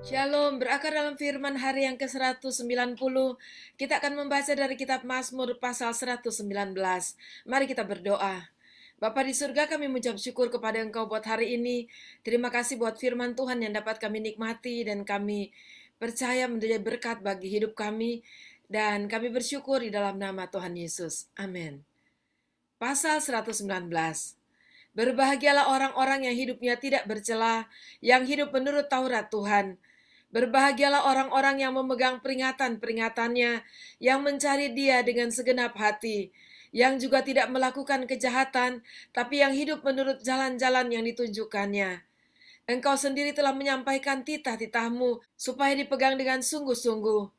Shalom, berakar dalam firman hari yang ke-190. Kita akan membaca dari kitab Mazmur pasal 119. Mari kita berdoa. Bapa di surga, kami mengucap syukur kepada Engkau buat hari ini. Terima kasih buat firman Tuhan yang dapat kami nikmati dan kami percaya menjadi berkat bagi hidup kami. Dan kami bersyukur di dalam nama Tuhan Yesus. Amin. Pasal 119. Berbahagialah orang-orang yang hidupnya tidak bercela, yang hidup menurut Taurat Tuhan. Berbahagialah orang-orang yang memegang peringatan-peringatannya, yang mencari Dia dengan segenap hati, yang juga tidak melakukan kejahatan, tapi yang hidup menurut jalan-jalan yang ditunjukkannya. Engkau sendiri telah menyampaikan titah-titahmu supaya dipegang dengan sungguh-sungguh.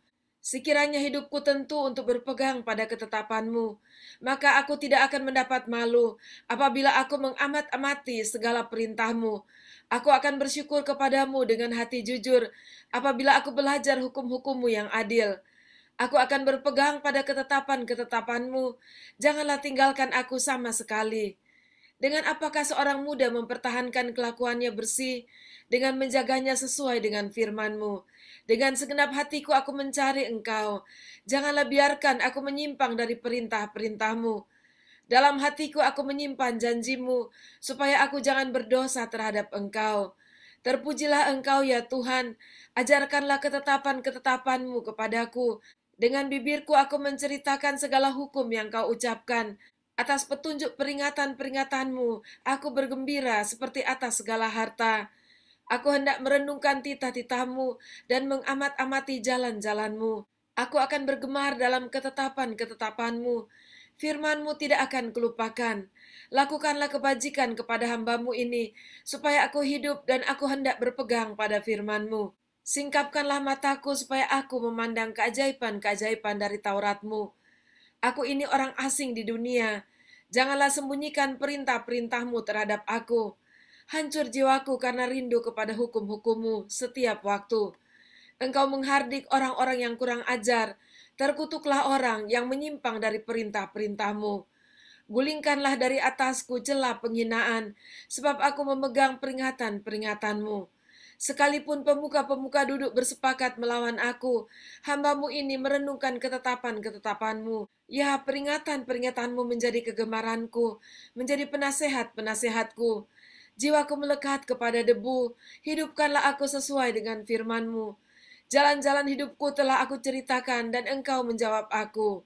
Sekiranya hidupku tentu untuk berpegang pada ketetapanmu, maka aku tidak akan mendapat malu apabila aku mengamat-amati segala perintahmu. Aku akan bersyukur kepadamu dengan hati jujur apabila aku belajar hukum-hukummu yang adil. Aku akan berpegang pada ketetapan-ketetapanmu. Janganlah tinggalkan aku sama sekali. Dengan apakah seorang muda mempertahankan kelakuannya bersih, dengan menjaganya sesuai dengan firman-Mu. Dengan segenap hatiku aku mencari Engkau. Janganlah biarkan aku menyimpang dari perintah-perintah-Mu. Dalam hatiku aku menyimpan janji-Mu, supaya aku jangan berdosa terhadap Engkau. Terpujilah Engkau ya Tuhan, ajarkanlah ketetapan-ketetapan-Mu kepadaku. Dengan bibirku aku menceritakan segala hukum yang Kau ucapkan. Atas petunjuk peringatan-peringatanmu, aku bergembira seperti atas segala harta. Aku hendak merenungkan titah-titahmu dan mengamat-amati jalan-jalanmu. Aku akan bergemar dalam ketetapan-ketetapanmu. Firmanmu tidak akan kelupakan. Lakukanlah kebajikan kepada hambamu ini, supaya aku hidup dan aku hendak berpegang pada firmanmu. Singkapkanlah mataku supaya aku memandang keajaiban-keajaiban dari Tauratmu. Aku ini orang asing di dunia. Janganlah sembunyikan perintah-perintahmu terhadap aku. Hancur jiwaku karena rindu kepada hukum-hukummu setiap waktu. Engkau menghardik orang-orang yang kurang ajar. Terkutuklah orang yang menyimpang dari perintah-perintahmu. Gulingkanlah dari atasku celah penghinaan, sebab aku memegang peringatan-peringatanmu. Sekalipun pemuka-pemuka duduk bersepakat melawan aku, hambamu ini merenungkan ketetapan-ketetapanmu. Ya, peringatan-peringatanmu menjadi kegemaranku, menjadi penasehat-penasehatku. Jiwaku melekat kepada debu, hidupkanlah aku sesuai dengan firmanmu. Jalan-jalan hidupku telah aku ceritakan dan engkau menjawab aku.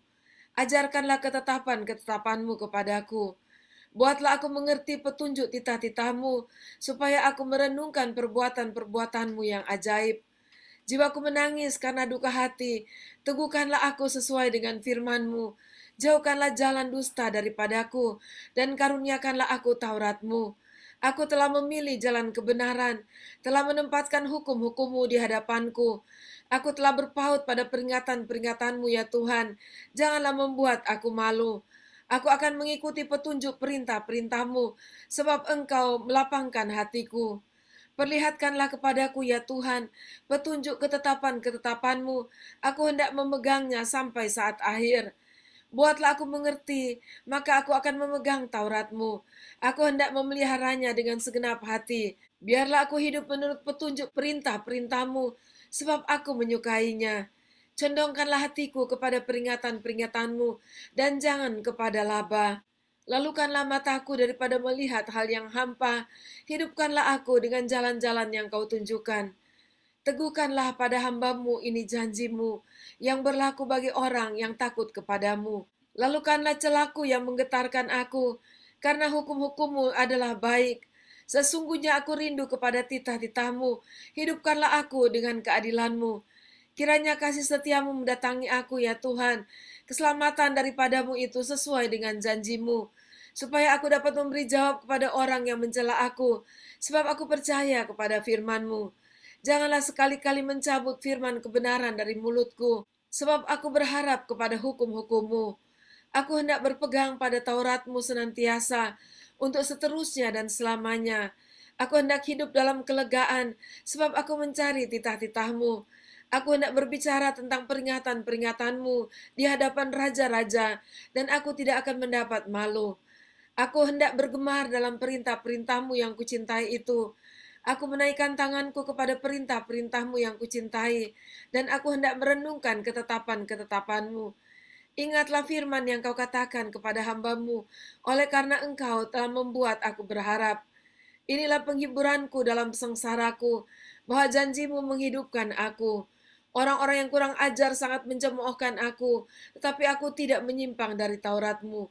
Ajarkanlah ketetapan-ketetapanmu kepadaku. Buatlah aku mengerti petunjuk titah-titahmu, supaya aku merenungkan perbuatan-perbuatanmu yang ajaib. Jiwaku menangis karena duka hati. Teguhkanlah aku sesuai dengan firmanmu. Jauhkanlah jalan dusta daripadaku, dan karuniakanlah aku Tauratmu. Aku telah memilih jalan kebenaran, telah menempatkan hukum-hukummu di hadapanku. Aku telah berpaut pada peringatan-peringatanmu ya Tuhan. Janganlah membuat aku malu. Aku akan mengikuti petunjuk perintah-perintahmu, sebab engkau melapangkan hatiku. Perlihatkanlah kepadaku ya Tuhan, petunjuk ketetapan-ketetapanmu. Aku hendak memegangnya sampai saat akhir. Buatlah aku mengerti, maka aku akan memegang Tauratmu. Aku hendak memeliharanya dengan segenap hati. Biarlah aku hidup menurut petunjuk perintah-perintahmu, sebab aku menyukainya. Condongkanlah hatiku kepada peringatan-peringatanmu, dan jangan kepada laba. Lalukanlah mataku daripada melihat hal yang hampa. Hidupkanlah aku dengan jalan-jalan yang kau tunjukkan. Teguhkanlah pada hambamu ini janjimu, yang berlaku bagi orang yang takut kepadamu. Lalukanlah celaku yang menggetarkan aku, karena hukum-hukummu adalah baik. Sesungguhnya aku rindu kepada titah-titahmu, hidupkanlah aku dengan keadilanmu. Kiranya kasih setiamu mendatangi aku ya Tuhan, keselamatan daripadamu itu sesuai dengan janjimu, supaya aku dapat memberi jawab kepada orang yang mencela aku, sebab aku percaya kepada firmanmu. Janganlah sekali-kali mencabut firman kebenaran dari mulutku, sebab aku berharap kepada hukum-hukummu. Aku hendak berpegang pada Tauratmu senantiasa, untuk seterusnya dan selamanya. Aku hendak hidup dalam kelegaan, sebab aku mencari titah-titahmu. Aku hendak berbicara tentang peringatan-peringatanmu di hadapan raja-raja, dan aku tidak akan mendapat malu. Aku hendak bergemar dalam perintah-perintahmu yang kucintai itu. Aku menaikkan tanganku kepada perintah-perintahmu yang kucintai, dan aku hendak merenungkan ketetapan-ketetapanmu. Ingatlah firman yang kau katakan kepada hambamu, oleh karena engkau telah membuat aku berharap. Inilah penghiburanku dalam sengsaraku, bahwa janjimu menghidupkan aku. Orang-orang yang kurang ajar sangat mencemoohkan aku, tetapi aku tidak menyimpang dari Tauratmu.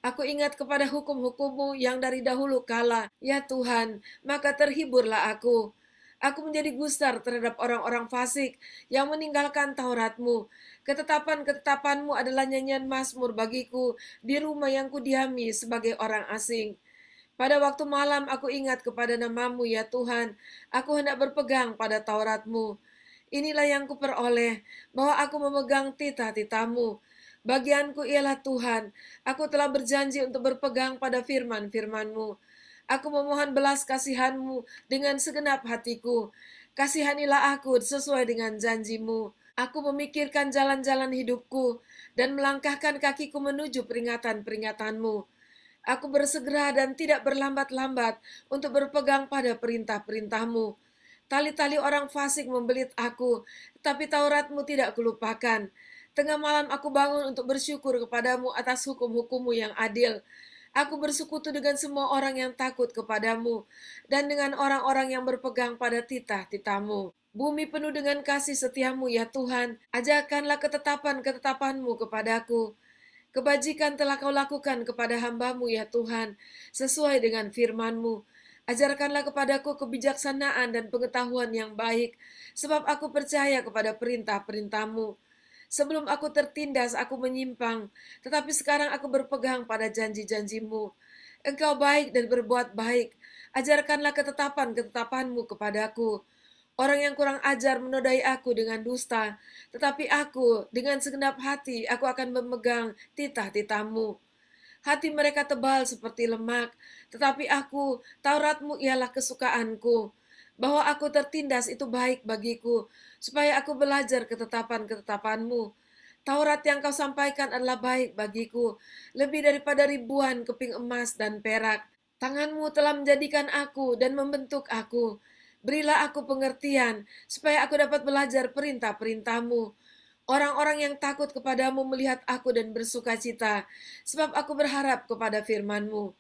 Aku ingat kepada hukum-hukummu yang dari dahulu kala, ya Tuhan, maka terhiburlah aku. Aku menjadi gusar terhadap orang-orang fasik yang meninggalkan Tauratmu. Ketetapan-ketetapanmu adalah nyanyian mazmur bagiku di rumah yang kudiami sebagai orang asing. Pada waktu malam aku ingat kepada namamu ya Tuhan, aku hendak berpegang pada Tauratmu. Inilah yang kuperoleh, bahwa aku memegang titah-titahmu. Bagianku ialah Tuhan, aku telah berjanji untuk berpegang pada firman-firmanmu. Aku memohon belas kasihanmu dengan segenap hatiku. Kasihanilah aku sesuai dengan janjimu. Aku memikirkan jalan-jalan hidupku dan melangkahkan kakiku menuju peringatan-peringatanmu. Aku bersegera dan tidak berlambat-lambat untuk berpegang pada perintah-perintahmu. Tali-tali orang fasik membelit aku, tapi Tauratmu tidak kulupakan. Tengah malam aku bangun untuk bersyukur kepadamu atas hukum-hukummu yang adil. Aku bersekutu dengan semua orang yang takut kepadamu, dan dengan orang-orang yang berpegang pada titah-titahmu. Bumi penuh dengan kasih setiamu ya Tuhan, ajarkanlah ketetapan-ketetapanmu kepadaku. Kebajikan telah kau lakukan kepada hambamu ya Tuhan, sesuai dengan firman-Mu. Ajarkanlah kepadaku kebijaksanaan dan pengetahuan yang baik, sebab aku percaya kepada perintah-perintah-Mu. Sebelum aku tertindas, aku menyimpang, tetapi sekarang aku berpegang pada janji-janji-Mu. Engkau baik dan berbuat baik. Ajarkanlah ketetapan-ketetapan-Mu kepadaku. Orang yang kurang ajar menodai aku dengan dusta, tetapi aku dengan segenap hati aku akan memegang titah-titahmu. Hati mereka tebal seperti lemak, tetapi aku, Tauratmu ialah kesukaanku. Bahwa aku tertindas itu baik bagiku, supaya aku belajar ketetapan-ketetapanmu. Taurat yang kau sampaikan adalah baik bagiku, lebih daripada ribuan keping emas dan perak. Tanganmu telah menjadikan aku dan membentuk aku. Berilah aku pengertian, supaya aku dapat belajar perintah-perintahmu. Orang-orang yang takut kepadamu melihat aku dan bersuka cita, sebab aku berharap kepada firman-Mu.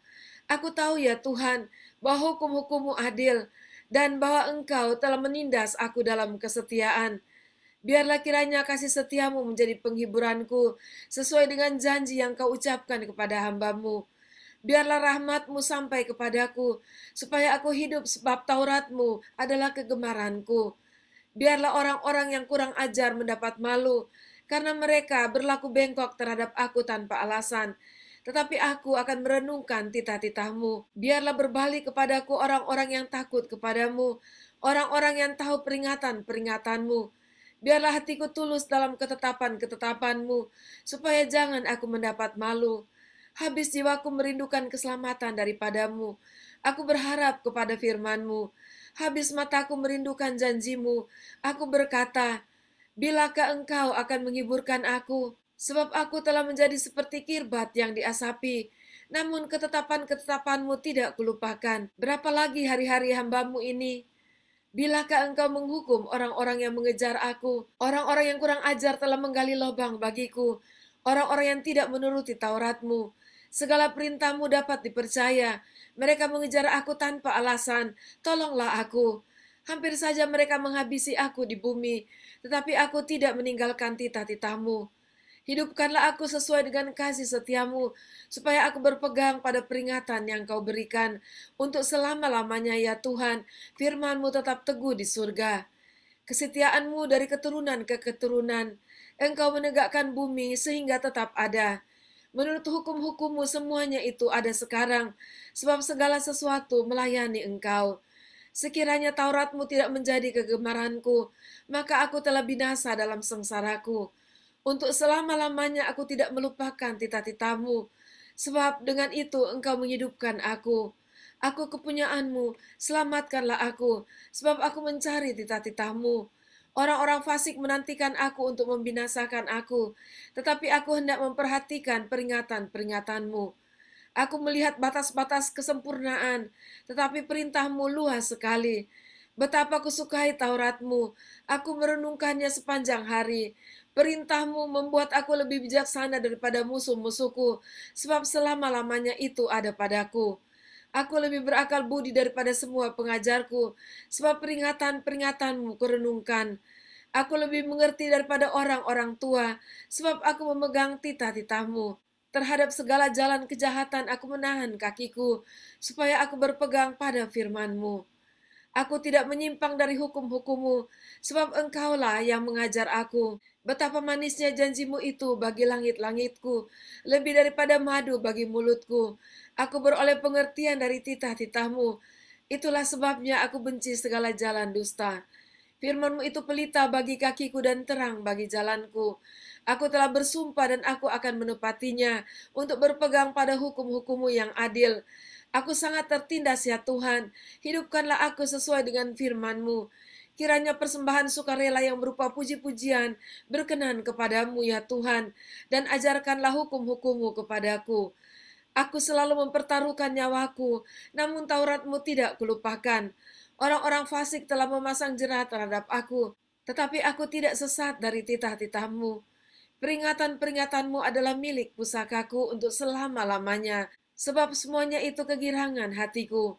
Aku tahu ya Tuhan, bahwa hukum-hukum-Mu adil, dan bahwa Engkau telah menindas aku dalam kesetiaan. Biarlah kiranya kasih setiamu menjadi penghiburanku, sesuai dengan janji yang kau ucapkan kepada hambamu. Biarlah rahmatmu sampai kepadaku, supaya aku hidup sebab Tauratmu adalah kegemaranku. Biarlah orang-orang yang kurang ajar mendapat malu, karena mereka berlaku bengkok terhadap aku tanpa alasan. Tetapi aku akan merenungkan titah-titahmu. Biarlah berbalik kepadaku orang-orang yang takut kepadamu, orang-orang yang tahu peringatan-peringatanmu. Biarlah hatiku tulus dalam ketetapan-ketetapanmu, supaya jangan aku mendapat malu. Habis jiwaku merindukan keselamatan daripadamu. Aku berharap kepada firman-Mu. Habis mataku merindukan janjimu. Aku berkata, bilakah engkau akan menghiburkan aku? Sebab aku telah menjadi seperti kirbat yang diasapi. Namun ketetapan-ketetapanmu tidak kulupakan. Berapa lagi hari-hari hambamu ini? Bilakah engkau menghukum orang-orang yang mengejar aku? Orang-orang yang kurang ajar telah menggali lubang bagiku. Orang-orang yang tidak menuruti Tauratmu. Segala perintahmu dapat dipercaya. Mereka mengejar aku tanpa alasan. Tolonglah aku. Hampir saja mereka menghabisi aku di bumi, tetapi aku tidak meninggalkan titah-titahmu. Hidupkanlah aku sesuai dengan kasih setiamu, supaya aku berpegang pada peringatan yang kau berikan. Untuk selama-lamanya ya Tuhan, firman-Mu tetap teguh di surga. Kesetiaan-Mu dari keturunan ke keturunan. Engkau menegakkan bumi sehingga tetap ada. Menurut hukum-hukum-Mu semuanya itu ada sekarang, sebab segala sesuatu melayani Engkau. Sekiranya Taurat-Mu tidak menjadi kegemaranku, maka aku telah binasa dalam sengsaraku. Untuk selama-lamanya aku tidak melupakan titah-titah-Mu, sebab dengan itu Engkau menghidupkan aku. Aku kepunyaanmu, selamatkanlah aku, sebab aku mencari titah-titahmu. Orang-orang fasik menantikan aku untuk membinasakan aku, tetapi aku hendak memperhatikan peringatan-peringatanmu. Aku melihat batas-batas kesempurnaan, tetapi perintah-Mu luas sekali. Betapa kusukai Taurat-Mu, aku merenungkannya sepanjang hari. Perintah-Mu membuat aku lebih bijaksana daripada musuh-musuhku, sebab selama-lamanya itu ada padaku. Aku lebih berakal budi daripada semua pengajarku, sebab peringatan-peringatan-Mu kurenungkan. Aku lebih mengerti daripada orang-orang tua, sebab aku memegang titah-titah-Mu. Terhadap segala jalan kejahatan aku menahan kakiku, supaya aku berpegang pada firman-Mu. Aku tidak menyimpang dari hukum-hukum-Mu, sebab Engkaulah yang mengajar aku. Betapa manisnya janji-Mu itu bagi langit-langitku, lebih daripada madu bagi mulutku. Aku beroleh pengertian dari titah-titah-Mu. Itulah sebabnya aku benci segala jalan dusta. Firman-Mu itu pelita bagi kakiku dan terang bagi jalanku. Aku telah bersumpah dan aku akan menepatinya untuk berpegang pada hukum-hukum-Mu yang adil. Aku sangat tertindas ya Tuhan, hidupkanlah aku sesuai dengan firman-Mu. Kiranya persembahan sukarela yang berupa puji-pujian berkenan kepadamu ya Tuhan, dan ajarkanlah hukum-hukum-Mu kepadaku. Aku selalu mempertaruhkan nyawaku, namun Taurat-Mu tidak kulupakan. Orang-orang fasik telah memasang jerat terhadap aku, tetapi aku tidak sesat dari titah-titah-Mu. Peringatan-peringatanmu adalah milik pusakaku untuk selama-lamanya, sebab semuanya itu kegirangan hatiku.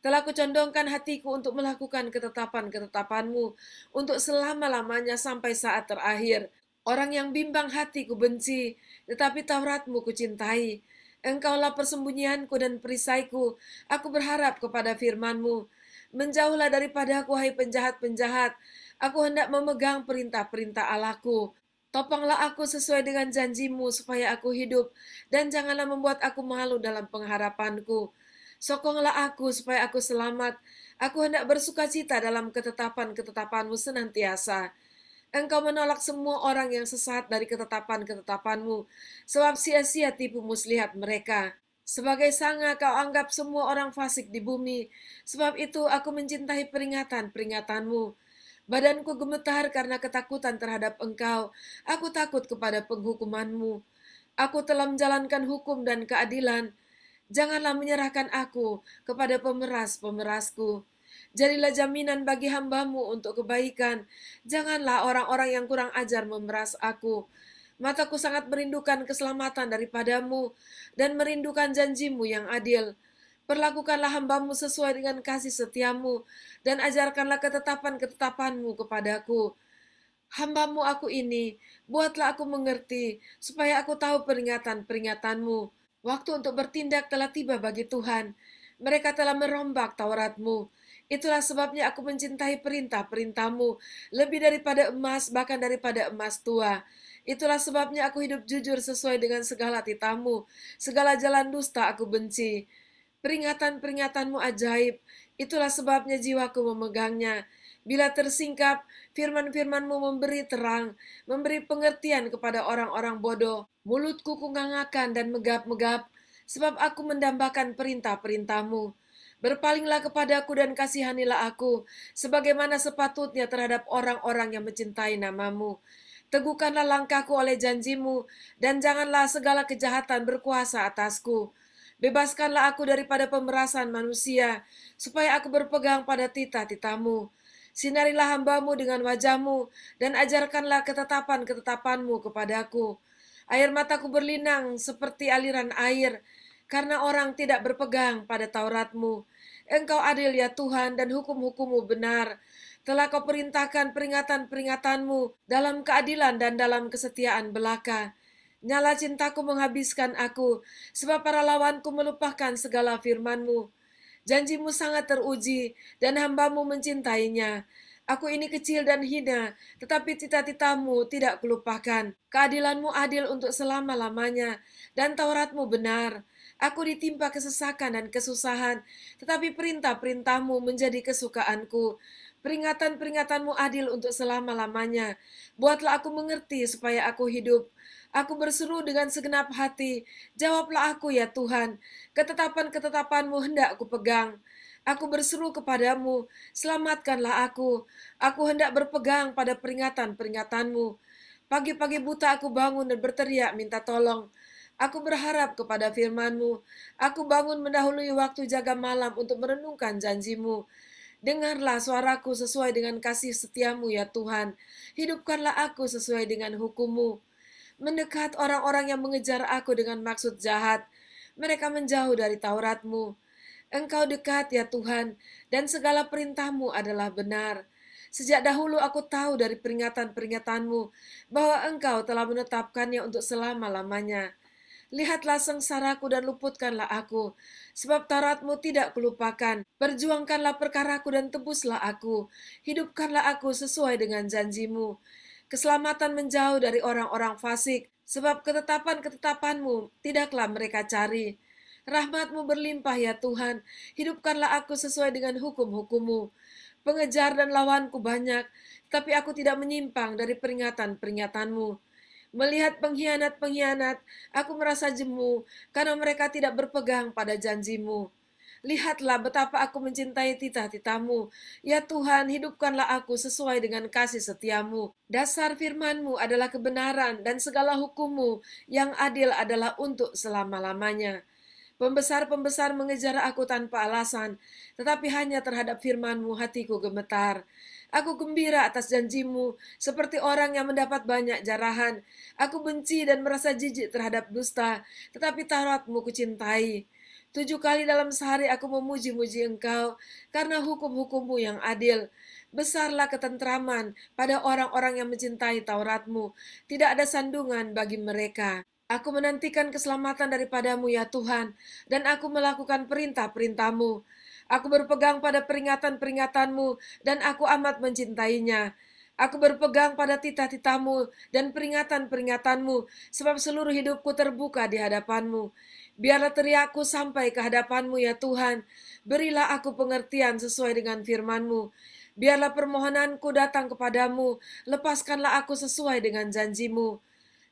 Telah kucondongkan hatiku untuk melakukan ketetapan-ketetapanmu, untuk selama-lamanya sampai saat terakhir. Orang yang bimbang hati ku benci, tetapi Tauratmu ku cintai. Engkaulah persembunyianku dan perisaiku, aku berharap kepada firmanmu. Menjauhlah daripada aku, hai penjahat-penjahat, aku hendak memegang perintah-perintah Allahku. Topanglah aku sesuai dengan janjimu supaya aku hidup, dan janganlah membuat aku malu dalam pengharapanku. Sokonglah aku supaya aku selamat. Aku hendak bersukacita dalam ketetapan-ketetapanmu senantiasa. Engkau menolak semua orang yang sesat dari ketetapan-ketetapanmu, sebab sia-sia tipu muslihat mereka. Sebagai sanga kau anggap semua orang fasik di bumi, sebab itu aku mencintai peringatan-peringatanmu. Badanku gemetar karena ketakutan terhadap engkau, aku takut kepada penghukumanmu. Aku telah menjalankan hukum dan keadilan, janganlah menyerahkan aku kepada pemeras-pemerasku. Jadilah jaminan bagi hambamu untuk kebaikan. Janganlah orang-orang yang kurang ajar memeras aku. Mataku sangat merindukan keselamatan daripadamu dan merindukan janjimu yang adil. Perlakukanlah hambamu sesuai dengan kasih setiamu dan ajarkanlah ketetapan-ketetapanmu kepadaku. Hambamu aku ini, buatlah aku mengerti, supaya aku tahu peringatan-peringatanmu. Waktu untuk bertindak telah tiba bagi Tuhan. Mereka telah merombak Tauratmu. Itulah sebabnya aku mencintai perintah-perintahmu, lebih daripada emas, bahkan daripada emas tua. Itulah sebabnya aku hidup jujur sesuai dengan segala titahmu. Segala jalan dusta aku benci. Peringatan-peringatanmu ajaib, itulah sebabnya jiwaku memegangnya. Bila tersingkap, firman-firmanmu memberi terang, memberi pengertian kepada orang-orang bodoh. Mulutku kungangakan dan megap-megap, sebab aku mendambakan perintah-perintahmu. Berpalinglah kepadaku dan kasihanilah aku, sebagaimana sepatutnya terhadap orang-orang yang mencintai namamu. Teguhkanlah langkahku oleh janjimu, dan janganlah segala kejahatan berkuasa atasku. Bebaskanlah aku daripada pemerasan manusia, supaya aku berpegang pada titah-titahmu. Sinarilah hambamu dengan wajahmu, dan ajarkanlah ketetapan-ketetapanmu kepadaku. Air mataku berlinang seperti aliran air, karena orang tidak berpegang pada Tauratmu. Engkau adil ya Tuhan, dan hukum-hukummu benar. Telah kau perintahkan peringatan-peringatanmu dalam keadilan dan dalam kesetiaan belaka. Nyala cintaku menghabiskan aku, sebab para lawanku melupakan segala firmanmu. Janjimu sangat teruji, dan hambamu mencintainya. Aku ini kecil dan hina, tetapi cita-citamu tidak kulupakan. Keadilanmu adil untuk selama-lamanya, dan Tauratmu benar. Aku ditimpa kesesakan dan kesusahan, tetapi perintah-perintahmu menjadi kesukaanku. Peringatan-peringatanmu adil untuk selama-lamanya. Buatlah aku mengerti supaya aku hidup. Aku berseru dengan segenap hati, jawablah aku ya Tuhan. Ketetapan-ketetapanmu hendak aku pegang. Aku berseru kepadamu, selamatkanlah aku. Aku hendak berpegang pada peringatan-peringatanmu. Pagi-pagi buta aku bangun dan berteriak minta tolong. Aku berharap kepada firman-Mu. Aku bangun mendahului waktu jaga malam untuk merenungkan janji-Mu. Dengarlah suaraku sesuai dengan kasih setiamu ya Tuhan. Hidupkanlah aku sesuai dengan hukum-Mu. Mendekat orang-orang yang mengejar aku dengan maksud jahat. Mereka menjauh dari Taurat-Mu. Engkau dekat ya Tuhan, dan segala perintah-Mu adalah benar. Sejak dahulu aku tahu dari peringatan-peringatan-Mu bahwa Engkau telah menetapkannya untuk selama-lamanya. Lihatlah sengsaraku dan luputkanlah aku, sebab Taurat-Mu tidak kulupakan. Perjuangkanlah perkaraku dan tebuslah aku. Hidupkanlah aku sesuai dengan janji-Mu. Keselamatan menjauh dari orang-orang fasik, sebab ketetapan-ketetapan-Mu tidaklah mereka cari. Rahmat-Mu berlimpah ya Tuhan, hidupkanlah aku sesuai dengan hukum-hukum-Mu. Pengejar dan lawanku banyak, tapi aku tidak menyimpang dari peringatan-peringatan-Mu. Melihat pengkhianat-pengkhianat, aku merasa jemu karena mereka tidak berpegang pada janji-Mu. Lihatlah betapa aku mencintai titah-titah-Mu. Ya Tuhan, hidupkanlah aku sesuai dengan kasih setia-Mu. Dasar firman-Mu adalah kebenaran dan segala hukum-Mu yang adil adalah untuk selama-lamanya. Pembesar-pembesar mengejar aku tanpa alasan, tetapi hanya terhadap firman-Mu hatiku gemetar. Aku gembira atas janji-Mu, seperti orang yang mendapat banyak jarahan. Aku benci dan merasa jijik terhadap dusta, tetapi Taurat-Mu kucintai. 7 kali dalam sehari aku memuji-muji Engkau, karena hukum-hukum-Mu yang adil. Besarlah ketentraman pada orang-orang yang mencintai Taurat-Mu. Tidak ada sandungan bagi mereka. Aku menantikan keselamatan daripadamu ya Tuhan, dan aku melakukan perintah-perintah-Mu. Aku berpegang pada peringatan-peringatan-Mu, dan aku amat mencintainya. Aku berpegang pada titah-titah-Mu dan peringatan-peringatan-Mu, sebab seluruh hidupku terbuka di hadapan-Mu. Biarlah teriakku sampai ke hadapan-Mu ya Tuhan. Berilah aku pengertian sesuai dengan firman-Mu. Biarlah permohonanku datang kepadamu, lepaskanlah aku sesuai dengan janji-Mu.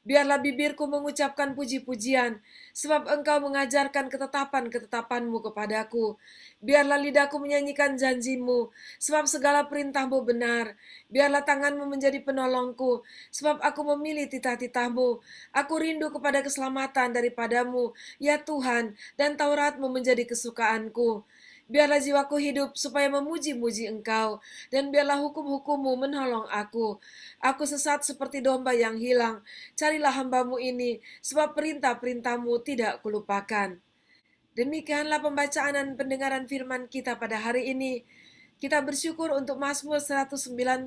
Biarlah bibirku mengucapkan puji-pujian, sebab Engkau mengajarkan ketetapan-ketetapan-Mu kepadaku. Biarlah lidahku menyanyikan janji-Mu, sebab segala perintah-Mu benar. Biarlah tangan-Mu menjadi penolongku, sebab aku memilih titah-titah-Mu. Aku rindu kepada keselamatan daripadamu, ya Tuhan, dan Taurat-Mu menjadi kesukaanku. Biarlah jiwaku hidup supaya memuji-muji Engkau, dan biarlah hukum-hukum-Mu menolong aku. Aku sesat seperti domba yang hilang. Carilah hamba-Mu ini, sebab perintah-perintah-Mu tidak kulupakan. Demikianlah pembacaan dan pendengaran firman kita pada hari ini. Kita bersyukur untuk Mazmur 119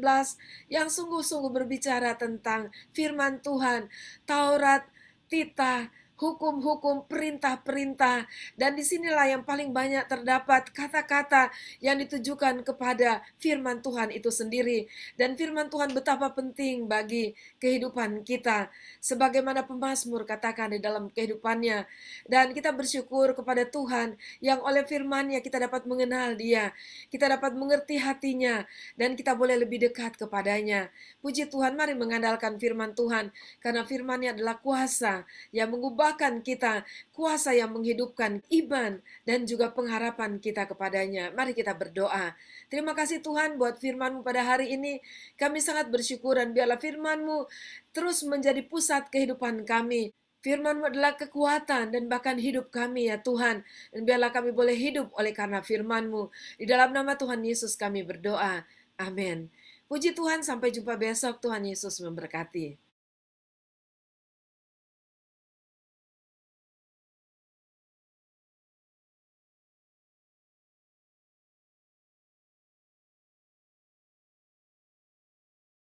yang sungguh-sungguh berbicara tentang firman Tuhan, Taurat, titah, hukum-hukum, perintah-perintah. Dan disinilah yang paling banyak terdapat kata-kata yang ditujukan kepada firman Tuhan itu sendiri. Dan firman Tuhan betapa penting bagi kehidupan kita. Sebagaimana pemazmur katakan di dalam kehidupannya. Dan kita bersyukur kepada Tuhan yang oleh firman-Nya kita dapat mengenal Dia. Kita dapat mengerti hatinya. Dan kita boleh lebih dekat kepadanya. Puji Tuhan, mari mengandalkan firman Tuhan. Karena firman-Nya adalah kuasa yang mengubahkan kita, kuasa yang menghidupkan iman dan juga pengharapan kita kepadanya. Mari kita berdoa. Terima kasih Tuhan buat firman-Mu pada hari ini. Kami sangat bersyukur dan biarlah firman-Mu terus menjadi pusat kehidupan kami. Firman-Mu adalah kekuatan dan bahkan hidup kami ya Tuhan. Dan biarlah kami boleh hidup oleh karena firman-Mu. Di dalam nama Tuhan Yesus kami berdoa. Amin. Puji Tuhan, sampai jumpa besok. Tuhan Yesus memberkati.